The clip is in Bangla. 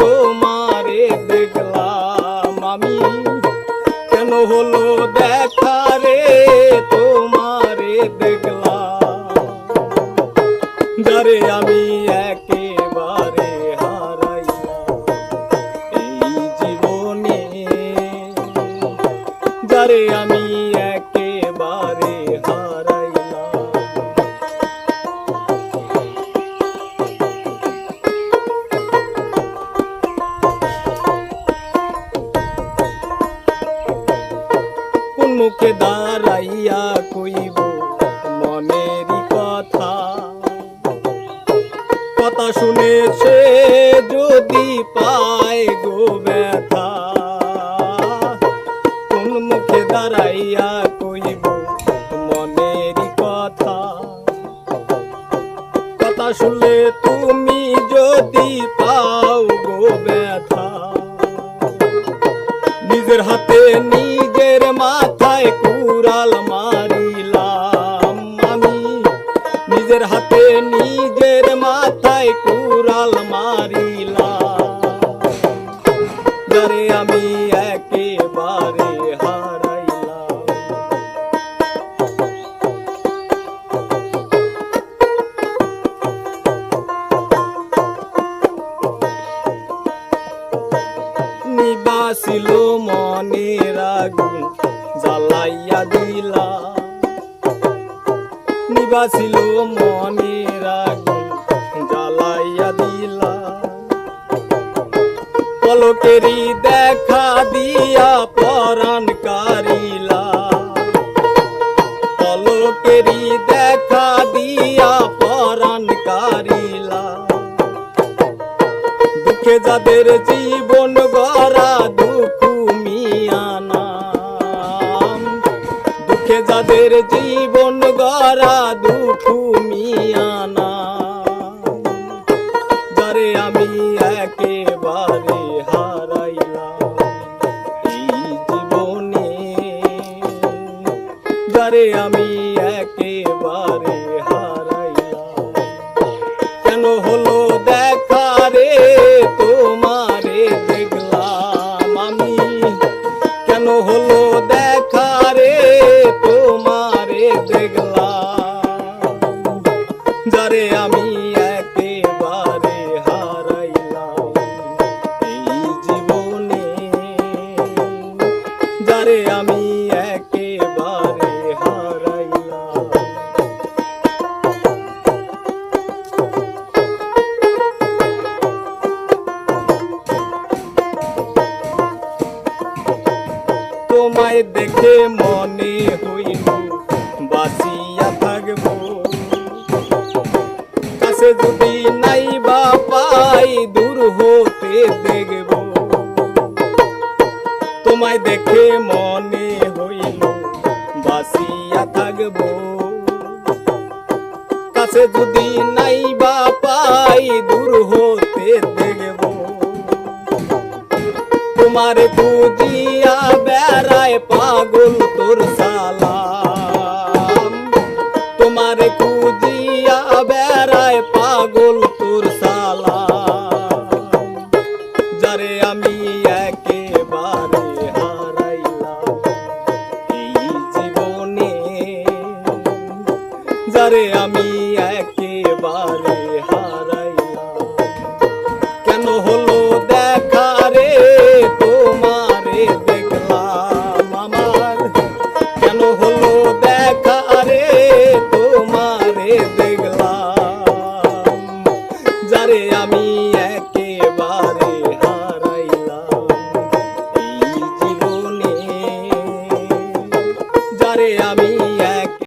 তোমারে দেখলাম আমি, কেন হলো দেখা রে তোমারে দেখলাম, যারে আমি একেবারে হারাইলাম এই জীবনে, যারে আমি একেবারে হারাইলাম। কোন মুখে দাঁড়াইয়া কইব মনেরই কথা, কথা শুনেছে যদি পায় গো ব্যথা, কোন মুখে দাঁড়াইয়া কইব মনেরই কথা, কথা শুনলে তুমি যদি পাও গো ব্যথা, নিজের হাতে নিজের মাথায় কুড়াল মারিলাম আমি, নিজের হাতে নিজের মাথায় কুড়াল মারিলাম, যারে আমি একেবারে হারাইলাম। নিবাসিল মনের আগুন জ্বালাইয়া দিলা, নিবাসিল মনের আগুন জ্বালাইয়া দিলা, পলকেরই দেখা দিয়া পরাণ কারিলা, পলকেরই দেখা দিয়া পরাণ কারিলা, দুঃখে যাদের জীবন গড়া দুঃখ মিয়ানা, দুঃখে যাদের জীবন গড়া দুঃখ মিয়ানা, যারে আমি একেবারে হারাইলাম এই জীবনে, যারে আমি একেবারে হারাইলাম। কেন হলো দেখা রে তোমারে দেখলাম আমি, কেন হলো দেখা রে তোমারে দেখলাম, যারে আমি একেবারে হারাইলাম এই জীবনে, যারে আমি একেবারে হারাইলাম। তোমায় দেখে মনে হইল বাঁচিয়া থাকবো, কাছে যদি নাই বা পাই দূর হতে দেখব, তোমায় দেখে মনে হইল বাঁচিয়া থাকবো, কাছে যদি নাই বা পাই দূর হতে দেখব, তোমারে খুঁজিয়া বেড়ায় পাগল তোর সালাম, তোমারে খুঁজিয়া বেড়ায় পাগল তোর সালাম, যারে আমি একেবারে হারাইলাম এই জীবনে, যারে আমি একেবারে হারাইলাম।